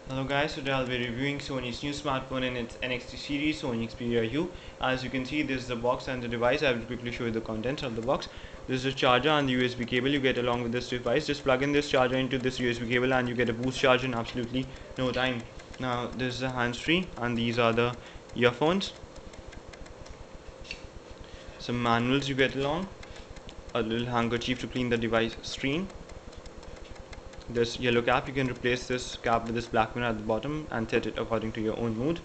Hello guys, today I'll be reviewing Sony's new smartphone in its NXT series, Sony Xperia U. As you can see, this is the box and the device. I will quickly show you the contents of the box. This is a charger and the USB cable you get along with this device. Just plug in this charger into this USB cable and you get a boost charge in absolutely no time. Now this is the hands-free and these are the earphones. Some manuals you get along. A little handkerchief to clean the device screen. This yellow cap, you can replace this cap with this black one at the bottom and set it according to your own mood.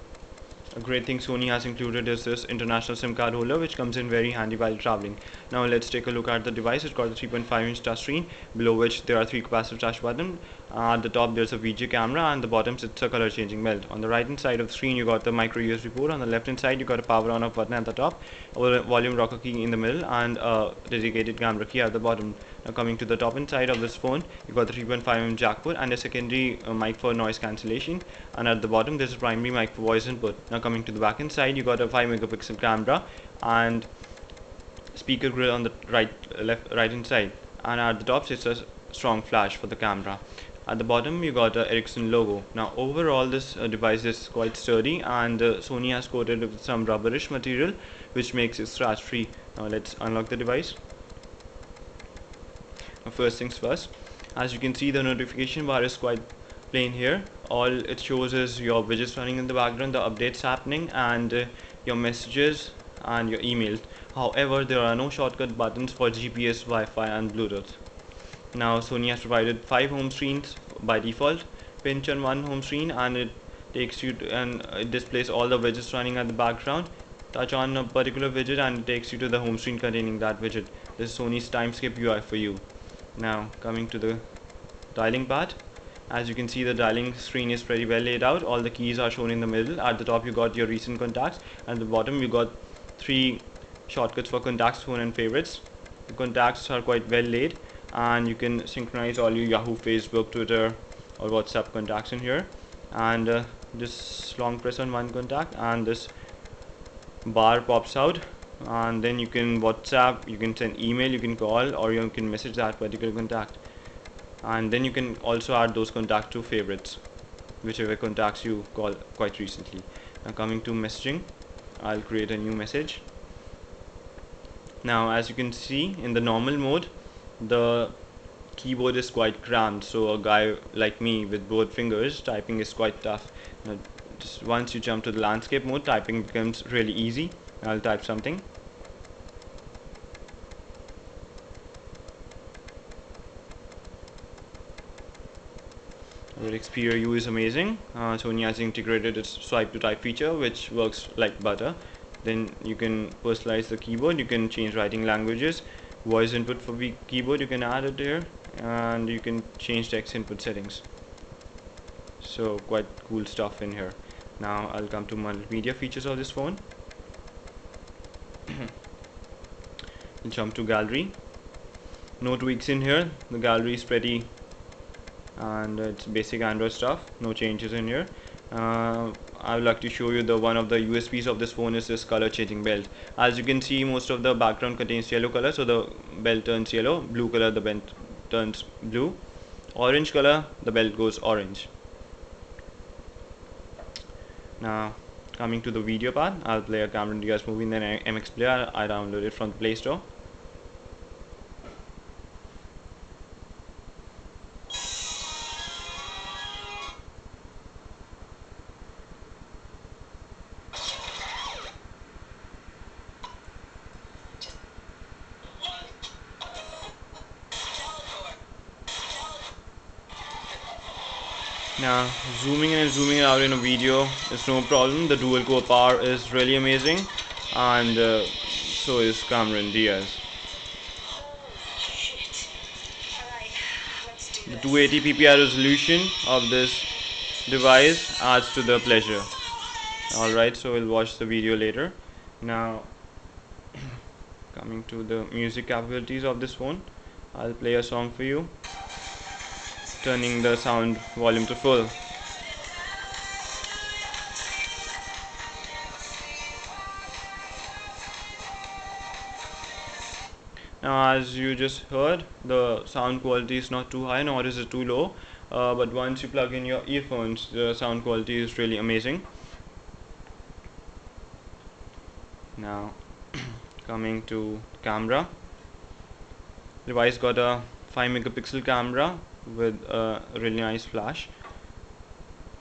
A great thing Sony has included is this international SIM card holder, which comes in very handy while traveling. Now let's take a look at the device. It's got a 3.5-inch touchscreen, below which there are 3 capacitive touch buttons. At the top there's a VGA camera and the bottom sits a color changing belt. On the right hand side of the screen you got the micro USB port. On the left hand side you got a power on off button at the top, a volume rocker key in the middle and a dedicated camera key at the bottom. Now coming to the top hand side of this phone, you got the 3.5mm jack port and a secondary mic for noise cancellation, and at the bottom there's a primary mic for voice input. Now coming to the back end side, you got a 5 megapixel camera and speaker grill on the right hand side, and at the top it's a strong flash for the camera. At the bottom you got a Ericsson logo. Now overall this device is quite sturdy and Sony has coated it with some rubberish material which makes it scratch free. Now let's unlock the device. Now first things first, as you can see the notification bar is quite plain here. All it shows is your widgets running in the background, the updates happening and your messages and your emails. However, there are no shortcut buttons for GPS, Wi-Fi and Bluetooth. Now Sony has provided 5 home screens by default. Pinch on one home screen and it takes you to, and it displays all the widgets running at the background. Touch on a particular widget and it takes you to the home screen containing that widget. This is Sony's Timescape UI for you. Now coming to the dialing part, as you can see the dialing screen is pretty well laid out. All the keys are shown in the middle. At the top you got your recent contacts and at the bottom you got 3 shortcuts for contacts, phone and favorites. The contacts are quite well laid and you can synchronize all your Yahoo, Facebook, Twitter or WhatsApp contacts in here, and just long press on one contact and this bar pops out, and then you can WhatsApp, you can send email, you can call or you can message that particular contact, and then you can also add those contacts to favorites, whichever contacts you call quite recently. Now coming to messaging, I'll create a new message. Now as you can see in the normal mode the keyboard is quite cramped, so a guy like me with both fingers typing is quite tough. Now, just once you jump to the landscape mode, typing becomes really easy. I'll type something. Our Xperia U is amazing. Sony has integrated its swipe to type feature which works like butter. Then you can personalize the keyboard, you can change writing languages, voice input for the keyboard you can add it here, and you can change text input settings. So quite cool stuff in here. Now I'll come to multimedia features of this phone. Jump to gallery. No tweaks in here, the gallery is pretty and it's basic Android stuff, no changes in here. I would like to show you the one of the USPs of this phone is this color changing belt. As you can see, most of the background contains yellow color, so the belt turns yellow. Blue color, the belt turns blue. Orange color, the belt goes orange. Now coming to the video part, I'll play a Cameron Diaz movie in the MX player. I downloaded it from the Play Store. Now zooming in and zooming out in a video is no problem. The dual core power is really amazing, and so is Cameron Diaz. The 280 ppi resolution of this device adds to the pleasure. Alright, so we'll watch the video later. Now coming to the music capabilities of this phone, I'll play a song for you, turning the sound volume to full. Now as you just heard, the sound quality is not too high nor is it too low. but once you plug in your earphones, the sound quality is really amazing. Now coming to camera, the device got a 5 megapixel camera with a really nice flash.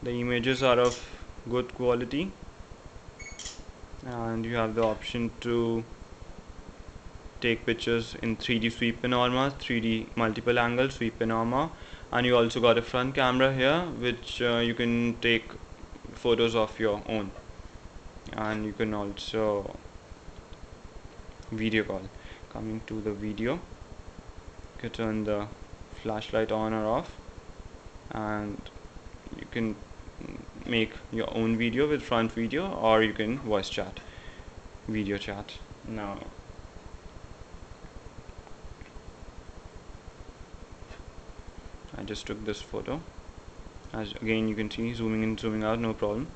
The images are of good quality, and you have the option to take pictures in 3D sweep panorama, 3D multiple angle sweep panorama, and you also got a front camera here which you can take photos of your own, and you can also video call. Coming to the video, you can turn the flashlight on or off, and you can make your own video with front video, or you can voice chat, video chat. Now I just took this photo. As again you can see, zooming in, zooming out, no problem.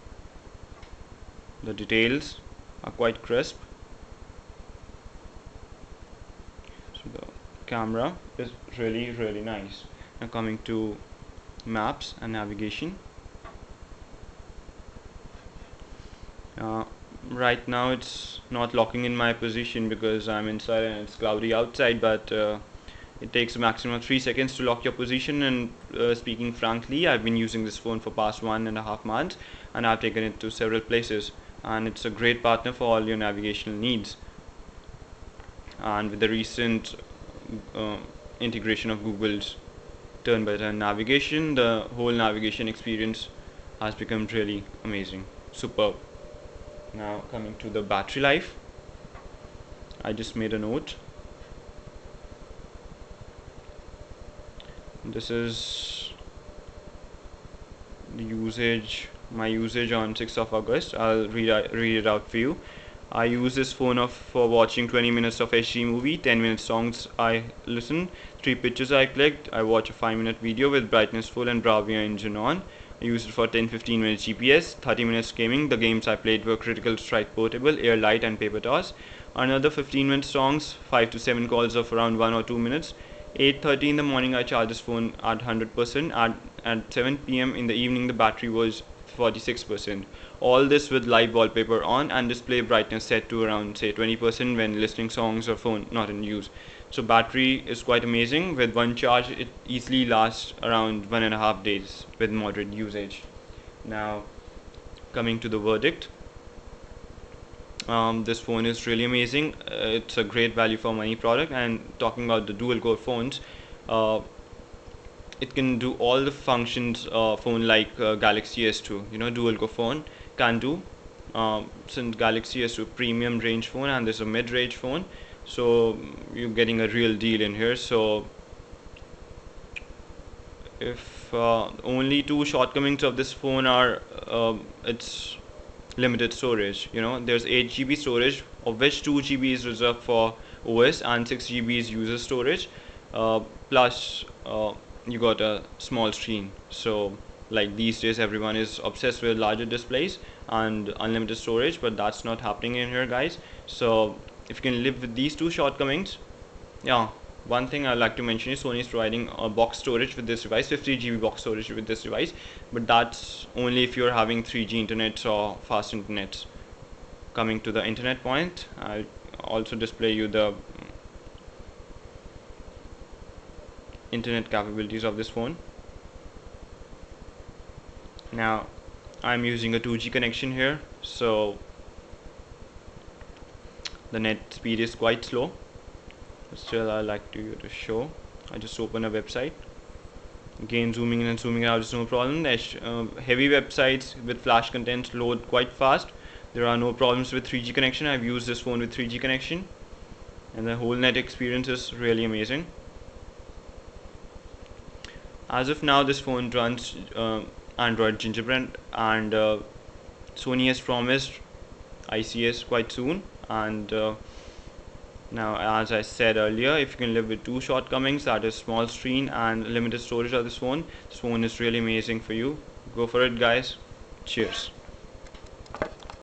The details are quite crisp. So the camera is really nice. Now coming to maps and navigation. Right now it's not locking in my position because I'm inside and it's cloudy outside, but it takes a maximum of 3 seconds to lock your position, and speaking frankly, I've been using this phone for past 1.5 months and I've taken it to several places, and it's a great partner for all your navigational needs. And with the recent integration of Google's turn by turn navigation, the whole navigation experience has become really amazing, superb. Now coming to the battery life, I just made a note. This is the my usage on 6th of August. I'll read it out for you. I use this phone for watching 20 minutes of HD movie, 10-minute songs I listen, 3 pictures I clicked, I watch a 5-minute video with brightness full and Bravia engine on. I used it for 10-15 minutes GPS, 30 minutes gaming. The games I played were Critical Strike Portable, Air Light and Paper Toss. Another 15-minute songs, 5 to 7 calls of around 1 or 2 minutes. 8:30 in the morning I charged this phone at 100%. At 7 p.m. in the evening the battery was 46%. All this with live wallpaper on and display brightness set to around say 20% when listening songs or phone not in use. So battery is quite amazing. With one charge it easily lasts around 1.5 days with moderate usage. Now coming to the verdict, this phone is really amazing. It's a great value for money product. And talking about the dual core phones, it can do all the functions phone like Galaxy S2, dual core phone can do. Since Galaxy S2 premium range phone and this is a mid-range phone, so you're getting a real deal in here. So if only two shortcomings of this phone are its limited storage. There's 8 GB storage, of which 2 GB is reserved for OS and 6 GB is user storage, plus you got a small screen. So like these days everyone is obsessed with larger displays and unlimited storage, but that's not happening in here, guys. So if you can live with these two shortcomings, yeah. One thing I'd like to mention is Sony is providing a box storage with this device, 50 GB box storage with this device, but that's only if you're having 3G internet or fast internet. Coming to the internet point, I'll also display you the internet capabilities of this phone. Now I'm using a 2G connection here, so the net speed is quite slow. Still, I like to show. I just open a website. Again, zooming in and zooming out is no problem. Heavy websites with flash contents load quite fast. There are no problems with 3G connection. I've used this phone with 3G connection, and the whole net experience is really amazing. As of now, this phone runs Android Gingerbread, and Sony has promised ICS quite soon. And now, as I said earlier, if you can live with two shortcomings, that is small screen and limited storage of this phone is really amazing for you. Go for it, guys. Cheers.